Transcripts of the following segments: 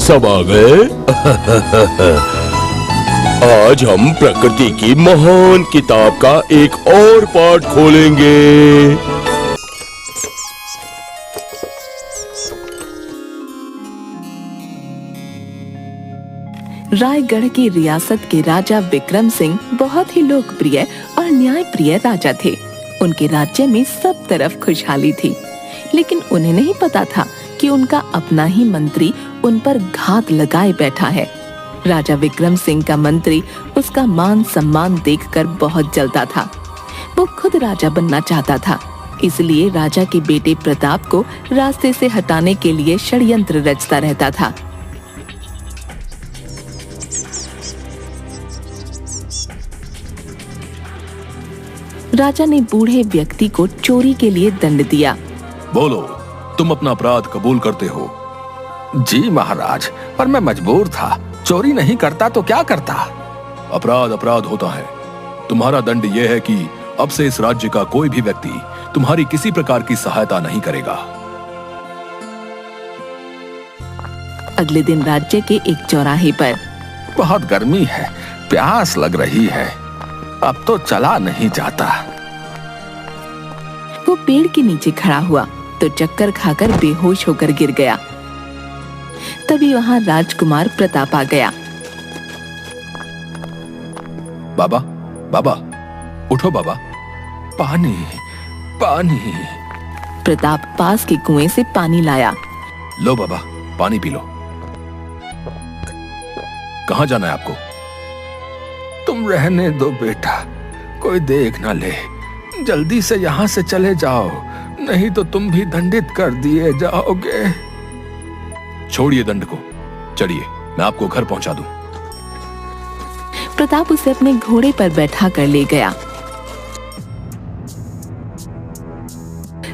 सब आ गए। आज हम प्रकृति की महान किताब का एक और पाठ खोलेंगे। रायगढ़ की रियासत के राजा विक्रम सिंह बहुत ही लोकप्रिय और न्यायप्रिय राजा थे। उनके राज्य में सब तरफ खुशहाली थी, लेकिन उन्हें नहीं पता था कि उनका अपना ही मंत्री उन पर घात लगाए बैठा है। राजा विक्रम सिंह का मंत्री उसका मान सम्मान देखकर बहुत जलता था। वो खुद राजा बनना चाहता था, इसलिए राजा के बेटे प्रताप को रास्ते से हटाने के लिए षड्यंत्र रचता रहता था। राजा ने बूढ़े व्यक्ति को चोरी के लिए दंड दिया। बोलो, तुम अपना अपराध कबूल करते हो? जी महाराज, पर मैं मजबूर था। चोरी नहीं करता तो क्या करता। अपराध अपराध होता है। तुम्हारा दंड यह है कि अब से इस राज्य का कोई भी व्यक्ति तुम्हारी किसी प्रकार की सहायता नहीं करेगा। अगले दिन राज्य के एक चौराहे पर बहुत गर्मी है, प्यास लग रही है, अब तो चला नहीं जाता। वो पेड़ के नीचे खड़ा हुआ तो चक्कर खाकर बेहोश होकर गिर गया। तभी वहां राजकुमार प्रताप आ गया। बाबा, बाबा, उठो बाबा। पानी, पानी। प्रताप पास के कुएं से पानी लाया। लो बाबा, पानी पी लो। कहाँ जाना है आपको? तुम रहने दो बेटा, कोई देख ना ले। जल्दी से यहाँ से चले जाओ, नहीं तो तुम भी दंडित कर दिए जाओगे। छोड़िए दंड को, चलिए मैं आपको घर पहुंचा दूं। प्रताप उसे अपने घोड़े पर बैठा कर ले गया।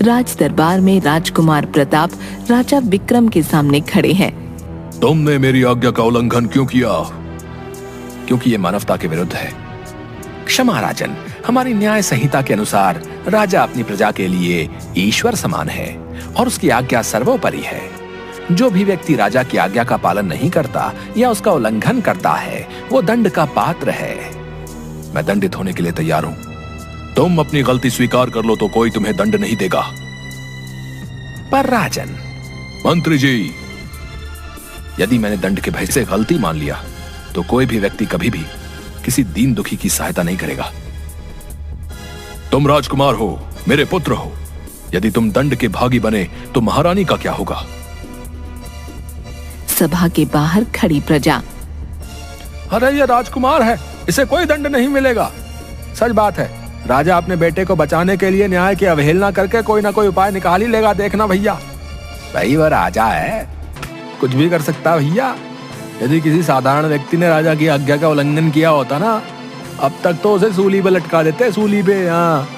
राज दरबार में राजकुमार प्रताप राजा विक्रम के सामने खड़े हैं। तुमने मेरी आज्ञा का उल्लंघन क्यों किया? क्योंकि ये मानवता के विरुद्ध है। क्षमा राजन, हमारी न्याय संहिता के अनुसार राजा अपनी प्रजा के लिए ईश्वर समान है और उसकी आज्ञा सर्वोपरि है। जो भी व्यक्ति राजा की आज्ञा का पालन नहीं करता या उसका उल्लंघन करता है, वो दंड का पात्र है। मैं दंडित होने के लिए तैयार हूं। तुम अपनी गलती स्वीकार कर लो तो कोई तुम्हें दंड नहीं देगा। पर राजन। मंत्री जी, यदि मैंने दंड के भय से गलती मान लिया तो कोई भी व्यक्ति कभी भी किसी दीन दुखी की सहायता नहीं करेगा। तुम राजकुमार हो, मेरे पुत्र हो। यदि तुम दंड के भागी बने तो महारानी का क्या होगा? सभा के बाहर खड़ी प्रजा। अरे ये राजकुमार है, इसे कोई दंड नहीं मिलेगा। सच बात है, राजा अपने बेटे को बचाने के लिए न्याय की अवहेलना करके कोई ना कोई उपाय निकाल ही लेगा। देखना भैया, भाई वो राजा है, कुछ भी कर सकता है भैया। यदि किसी साधारण व्यक्ति ने राजा की आज्ञा का उल्लंघन किया होता ना, अब तक तो उसे सूली पे लटका देते, सूली पे। यहाँ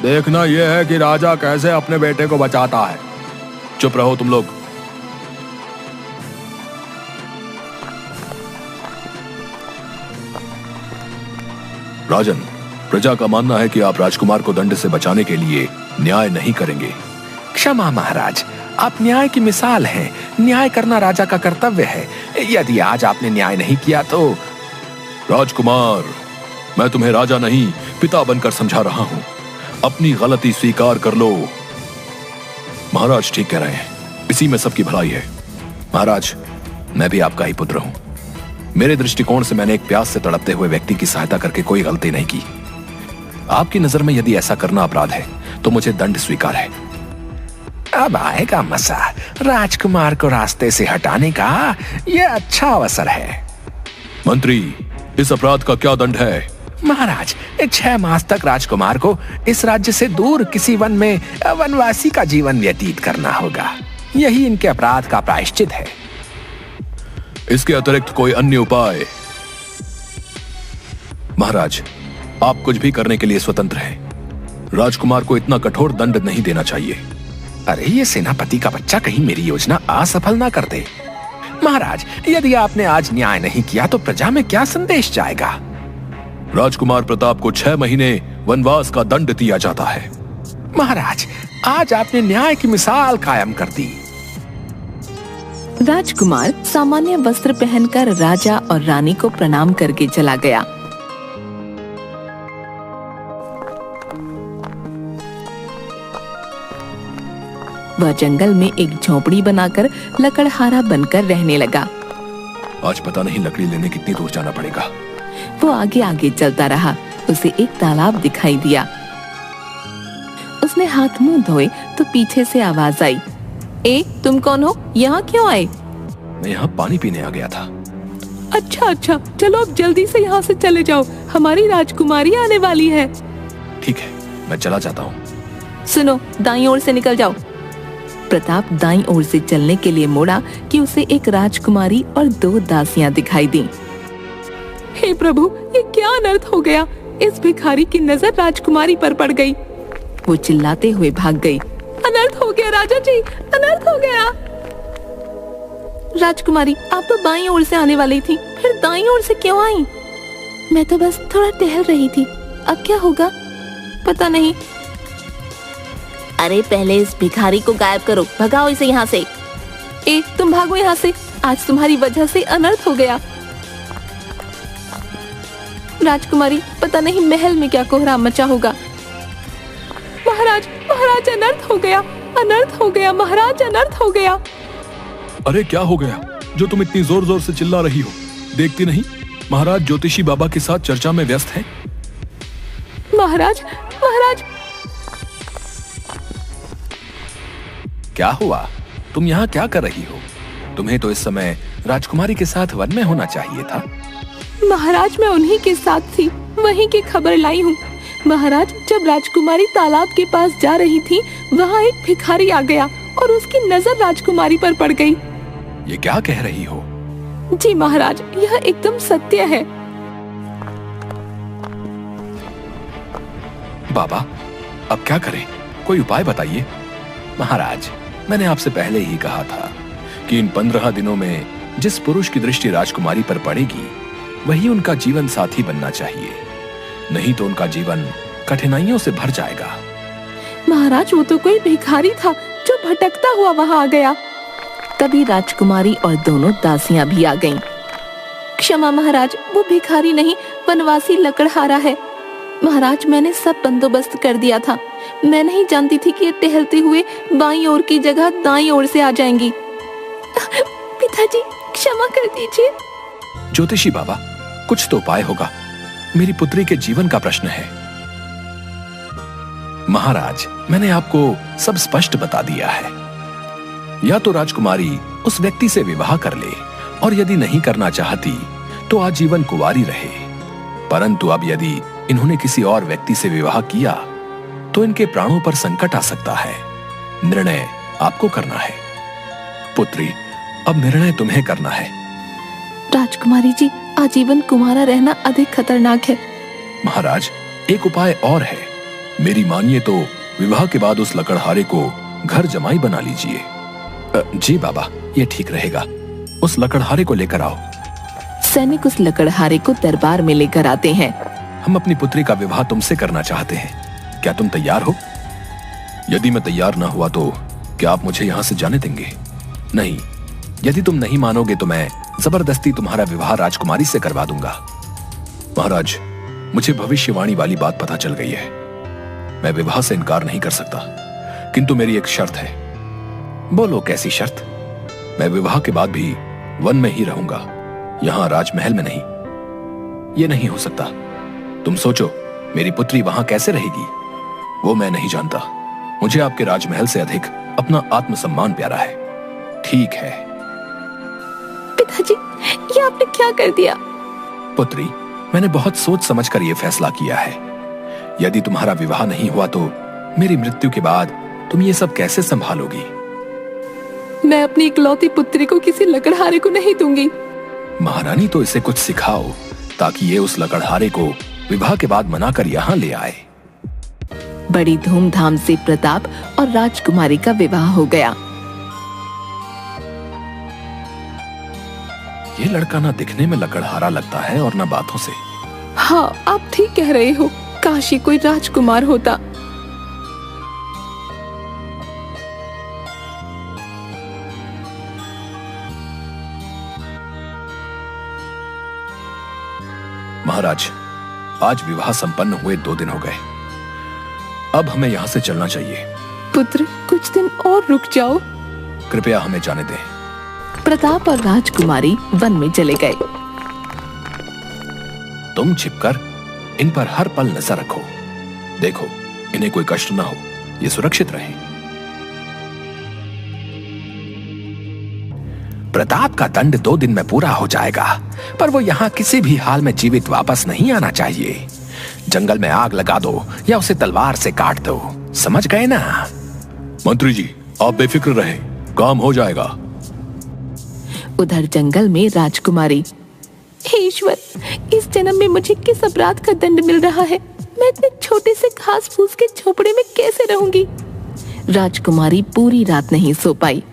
देखना यह है कि राजा कैसे अपने बेटे को बचाता है। चुप रहो तुम लोग। राजन, प्रजा का मानना है कि आप राजकुमार को दंड से बचाने के लिए न्याय नहीं करेंगे। क्षमा महाराज, आप न्याय की मिसाल हैं। न्याय करना राजा का कर्तव्य है। यदि आज आपने न्याय नहीं किया तो। राजकुमार, मैं तुम्हें राजा नहीं पिता बनकर समझा रहा हूं। अपनी गलती स्वीकार कर लो। महाराज ठीक कह रहे हैं, इसी में सबकी भलाई है। महाराज, मैं भी आपका ही पुत्र हूं। मेरे दृष्टिकोण से मैंने एक प्यास से तड़पते हुए व्यक्ति की सहायता करके कोई गलती नहीं की। आपकी नजर में यदि ऐसा करना अपराध है तो मुझे दंड स्वीकार है। अब आएगा मसा राजकुमार को रास्ते से हटाने का। यह अच्छा अवसर है। मंत्री, इस अपराध का क्या दंड है? महाराज, 6 मास तक राजकुमार को इस राज्य से दूर किसी वन में वनवासी का जीवन व्यतीत करना होगा। यही इनके अपराध का प्रायश्चित है। इसके अतिरिक्त कोई अन्य उपाय? महाराज, आप कुछ भी करने के लिए स्वतंत्र हैं। राजकुमार को इतना कठोर दंड नहीं देना चाहिए। अरे ये सेनापति का बच्चा कहीं मेरी योजना असफल ना कर दे। महाराज, यदि आपने आज न्याय नहीं किया तो प्रजा में क्या संदेश जाएगा? राजकुमार प्रताप को 6 महीने वनवास का दंड दिया जाता है। महाराज, आज आपने न्याय की मिसाल कायम कर दी। राजकुमार सामान्य वस्त्र पहनकर राजा और रानी को प्रणाम करके चला गया। वह जंगल में एक झोपड़ी बनाकर लकड़हारा बनकर रहने लगा। आज पता नहीं लकड़ी लेने कितनी दूर जाना पड़ेगा। वो आगे आगे चलता रहा। उसे एक तालाब दिखाई दिया। उसने हाथ मुंह धोए तो पीछे से आवाज आई, ए तुम कौन हो, यहाँ क्यों आए? मैं यहाँ पानी पीने आ गया था। अच्छा अच्छा, चलो अब जल्दी से यहाँ से चले जाओ, हमारी राजकुमारी आने वाली है। ठीक है, मैं चला जाता हूँ। सुनो, दाईं ओर से निकल जाओ। प्रताप दाईं ओर से चलने के लिए मुड़ा कि उसे एक राजकुमारी और 2 दासियां दिखाई दी। हे प्रभु, ये क्या अनर्थ हो गया? इस भिखारी की नजर राजकुमारी पर पड़ गई। वो चिल्लाते हुए भाग गई। अनर्थ हो गया राजा जी, अनर्थ हो गया। राजकुमारी, आप तो बाईं ओर से आने वाली थी, फिर दाईं ओर से क्यों आई? मैं तो बस थोड़ा टहल रही थी, अब क्या होगा पता नहीं। अरे पहले इस भिखारी को गायब करो, भगाओ इसे यहाँ से। ए तुम भागो यहाँ से, आज तुम्हारी वजह से अनर्थ हो गया। राजकुमारी, पता नहीं महल में क्या कोहराम मचा होगा। महाराज, महाराज अनर्थ हो गया, अनर्थ हो गया, महाराज अनर्थ हो गया। अरे क्या हो गया जो तुम इतनी जोर जोर से चिल्ला रही हो? देखती नहीं महाराज ज्योतिषी बाबा के साथ चर्चा में व्यस्त हैं। महाराज, महाराज। क्या हुआ? तुम यहाँ क्या कर रही हो? तुम्हें तो इस समय राजकुमारी के साथ वन में होना चाहिए था। महाराज, मैं उन्हीं के साथ थी, वहीं की खबर लाई हूँ। महाराज, जब राजकुमारी तालाब के पास जा रही थी, वहाँ एक भिखारी आ गया और उसकी नजर राजकुमारी पर पड़ गई। ये क्या कह रही हो? जी महाराज, यह एकदम सत्य है। बाबा, अब क्या करें? कोई उपाय बताइए। महाराज, मैंने आपसे पहले ही कहा था कि इन 15 दिनों में जिस पुरुष की दृष्टि राजकुमारी पर पड़ेगी, वही उनका जीवन साथी बनना चाहिए, नहीं तो उनका जीवन कठिनाइयों से भर जाएगा। महाराज, वो तो कोई भिखारी था जो भटकता हुआ वहाँ आ गया। तभी राजकुमारी और दोनों दासियां भी आ गईं। क्षमा महाराज, वो भिखारी नहीं, वनवासी लकड़हारा है। महाराज, मैंने सब बंदोबस्त कर दिया था। मैं नहीं जानती थी कि ये टहलते हुए बाईं ओर की जगह दाईं ओर से आ जाएंगी। पिताजी, क्षमा कर दीजिए। ज्योतिषी बाबा, कुछ तो उपाय होगा। मेरी पुत्री के जीवन का प्रश्न है। महाराज, मैंने आपको सब स्पष्ट बता दिया है। या तो राजकुमारी उस व्यक्ति से विवाह कर ले, और यदि नहीं करना चाहती तो आजीवन कुंवारी रहे। परंतु अब यदि इन्होंने किसी और व्यक्ति से विवाह किया तो इनके प्राणों पर संकट आ सकता है। निर्णय आपको करना है। पुत्री, अब निर्णय तुम्हें करना है। राजकुमारी जी, आजीवन कुंवारा रहना अधिक खतरनाक है। महाराज, एक उपाय और है। मेरी मानिए तो विवाह के बाद उस लकड़हारे को घर जमाई बना लीजिए। जी बाबा, ये ठीक रहेगा। उस लकड़हारे को लेकर आओ। सैनिक उस लकड़हारे को दरबार में लेकर आते हैं। हम अपनी पुत्री का विवाह तुमसे करना चाहते हैं, क्या तुम तैयार हो? यदि मैं तैयार ना हुआ तो क्या आप मुझे यहाँ से जाने देंगे? नहीं, यदि तुम नहीं मानोगे तो मैं जबरदस्ती तुम्हारा विवाह राजकुमारी से करवा दूंगा। महाराज, मुझे भविष्यवाणी वाली बात पता चल गई है। मैं विवाह से इनकार नहीं कर सकता, किंतु मेरी एक शर्त है। बोलो, कैसी शर्त? मैं विवाह के बाद भी वन में ही रहूंगा, यहाँ राजमहल में नहीं। ये नहीं हो सकता। तुम सोचो, मेरी पुत्री वहां कैसे रहेगी? वो मैं नहीं जानता। मुझे आपके राजमहल से अधिक अपना आत्मसम्मान प्यारा है। ठीक है। पिताजी, ये आपने क्या कर दिया? पुत्री, मैंने बहुत सोच समझकर यह फैसला किया है। यदि तुम्हारा विवाह नहीं हुआ तो मेरी मृत्यु के बाद तुम ये सब कैसे संभालोगी? मैं अपनी इकलौती पुत्री को किसी लकड़हारे को नहीं दूंगी। महारानी, तो इसे कुछ सिखाओ ताकि ये उस लकड़हारे को विवाह के बाद मनाकर यहाँ ले आए। बड़ी धूमधाम से प्रताप और राजकुमारी का विवाह हो गया। ये लड़का ना दिखने में लकड़हारा लगता है और ना बातों से। हाँ, आप ठीक कह रहे हो। काश ये कोई राजकुमार होता। महाराज, आज विवाह संपन्न हुए 2 दिन हो गए। अब हमें यहाँ से चलना चाहिए। पुत्र, कुछ दिन और रुक जाओ। कृपया हमें जाने दें। प्रताप और राजकुमारी वन में चले गए। तुम छिपकर इन पर हर पल नजर रखो। देखो, इन्हें कोई कष्ट ना हो, ये सुरक्षित रहें। प्रताप का दंड 2 दिन में पूरा हो जाएगा, पर वो यहाँ किसी भी हाल में जीवित वापस नहीं आना चाहिए। जंगल में आग लगा दो या उसे तलवार से काट दो, समझ गए ना? मंत्री जी, आप बेफिक्र रहे, काम हो जाएगा। उधर जंगल में राजकुमारी, हे ईश्वर, इस जन्म में मुझे किस अपराध का दंड मिल रहा है? मैं इतने छोटे से घास फूस के झोपड़े में कैसे रहूंगी? राजकुमारी पूरी रात नहीं सो पाई।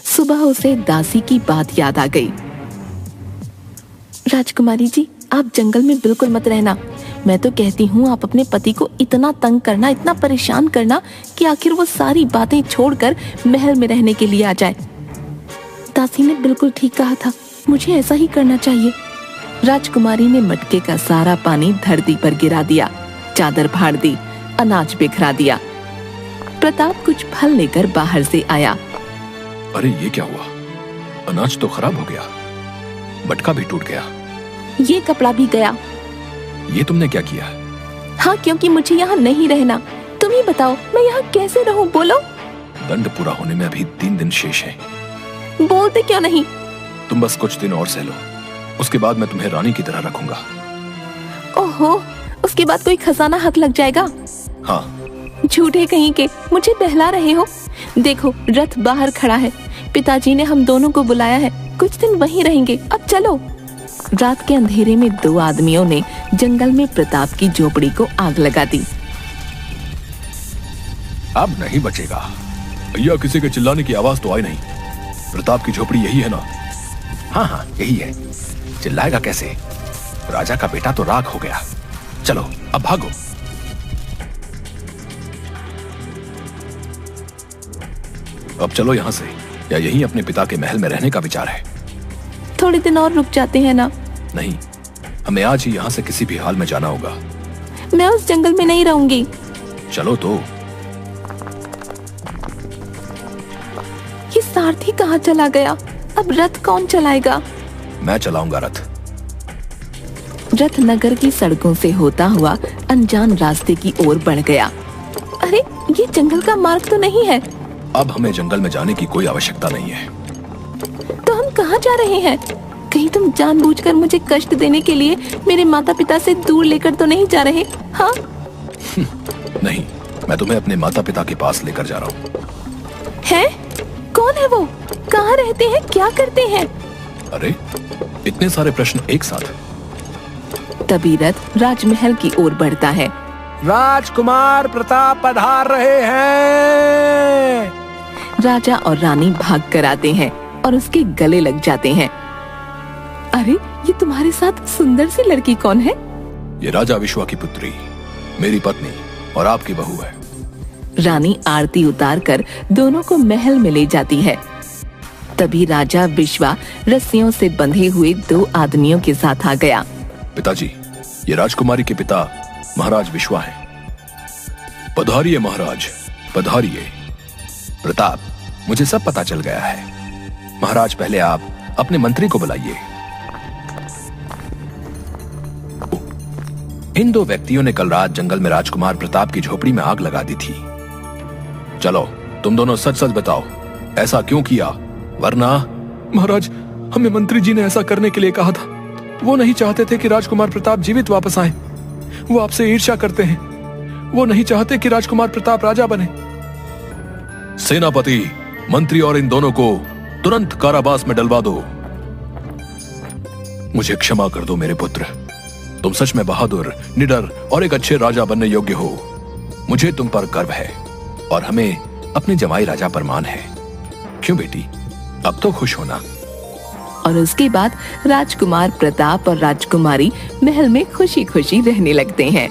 सुबह उसे दासी की बात याद आ गई। राजकुमारी जी, आप जंगल में बिल्कुल मत रहना। मैं तो कहती हूँ आप अपने पति को इतना तंग करना, इतना परेशान करना कि आखिर वो सारी बातें छोड़कर महल में रहने के लिए आ जाए। दासी ने बिल्कुल ठीक कहा था, मुझे ऐसा ही करना चाहिए। राजकुमारी ने मटके का सारा पानी धरती पर गिरा दिया, चादर फाड़ दी, अनाज बिखरा दिया। प्रताप कुछ फल लेकर बाहर से आया। अरे ये क्या हुआ? अनाज तो खराब हो गया, मटका भी टूट गया, ये कपड़ा भी गया। ये तुमने क्या किया? हाँ, क्योंकि मुझे यहाँ नहीं रहना। तुम ही बताओ, मैं यहाँ कैसे रहूं? बोलो। दंड पूरा होने में अभी 3 दिन शेष है। बोलते क्यों नहीं? तुम बस कुछ दिन और सह लो, उसके बाद मैं तुम्हें रानी की तरह रखूंगा। ओहो, उसके बाद कोई खजाना हक लग जाएगा? हाँ। झूठे कहीं के, मुझे बहला रहे हो। देखो, रथ बाहर खड़ा है, पिताजी ने हम दोनों को बुलाया है, कुछ दिन वहीं रहेंगे। अब चलो। रात के अंधेरे में 2 आदमियों ने जंगल में प्रताप की झोपड़ी को आग लगा दी। अब नहीं बचेगा। भैया, किसी के चिल्लाने की आवाज तो आई नहीं। प्रताप की झोपड़ी यही है ना? हाँ, यही है। चिल्लाएगा कैसे? राजा का बेटा तो राख हो गया। चलो, अब भागो। अब चलो यहाँ से, या यहीं अपने पिता के महल में रहने का विचार है? थोड़े दिन और रुक जाते हैं ना? नहीं, हमें आज ही यहाँ से किसी भी हाल में जाना होगा। मैं उस जंगल में नहीं रहूंगी। चलो तो। ये सारथी कहाँ चला गया? अब रथ कौन चलाएगा? मैं चलाऊंगा रथ। रथ नगर की सड़कों से होता हुआ अनजान रास्ते की ओर बढ़ गया। अरे, ये जंगल का मार्ग तो नहीं है। अब हमें जंगल में जाने की कोई आवश्यकता नहीं है। तो हम कहाँ जा रहे हैं? कहीं तुम जानबूझकर मुझे कष्ट देने के लिए मेरे माता पिता से दूर लेकर तो नहीं जा रहे? हाँ? नहीं, मैं तुम्हें अपने माता पिता के पास लेकर जा रहा हूँ। है? कौन है वो? कहाँ रहते हैं? क्या करते हैं? अरे, इतने सारे प्रश्न एक साथ। तभी रथ राजमहल की ओर बढ़ता है। राजकुमार प्रताप पधार रहे हैं। राजा और रानी भाग कर आते हैं और उसके गले लग जाते हैं। अरे, ये तुम्हारे साथ सुंदर सी लड़की कौन है? ये राजा विश्वा की पुत्री, मेरी पत्नी और आपकी बहू है। रानी आरती उतारकर दोनों को महल में ले जाती है। तभी राजा विश्वा रस्सियों से बंधे हुए 2 आदमियों के साथ आ गया। पिताजी, ये राजकुमारी के पिता महाराज विश्वा हैं। पधारिए महाराज, पधारिए। प्रताप, मुझे सब पता चल गया है। महाराज, पहले आप अपने मंत्री को बुलाइए। इन 2 व्यक्तियों ने कल रात जंगल में राजकुमार प्रताप की झोपड़ी में आग लगा दी थी। चलो, तुम दोनों सच सच बताओ, ऐसा क्यों किया? वरना। महाराज, हमें मंत्री जी ने ऐसा करने के लिए कहा था। वो नहीं चाहते थे कि राजकुमार प्रताप जीवित वापस आए। वो आपसे ईर्ष्या करते हैं। वो नहीं चाहते कि राजकुमार प्रताप राजा बने। सेनापति, मंत्री और इन दोनों को तुरंत कारावास में डलवा दो। मुझे क्षमा कर दो मेरे पुत्र। तुम सच में बहादुर, निडर और एक अच्छे राजा बनने योग्य हो। मुझे तुम पर गर्व है और हमें अपने जमाई राजा पर मान है। क्यों बेटी, अब तो खुश होना। और उसके बाद राजकुमार प्रताप और राजकुमारी महल में खुशी खुशी रहने लगते हैं।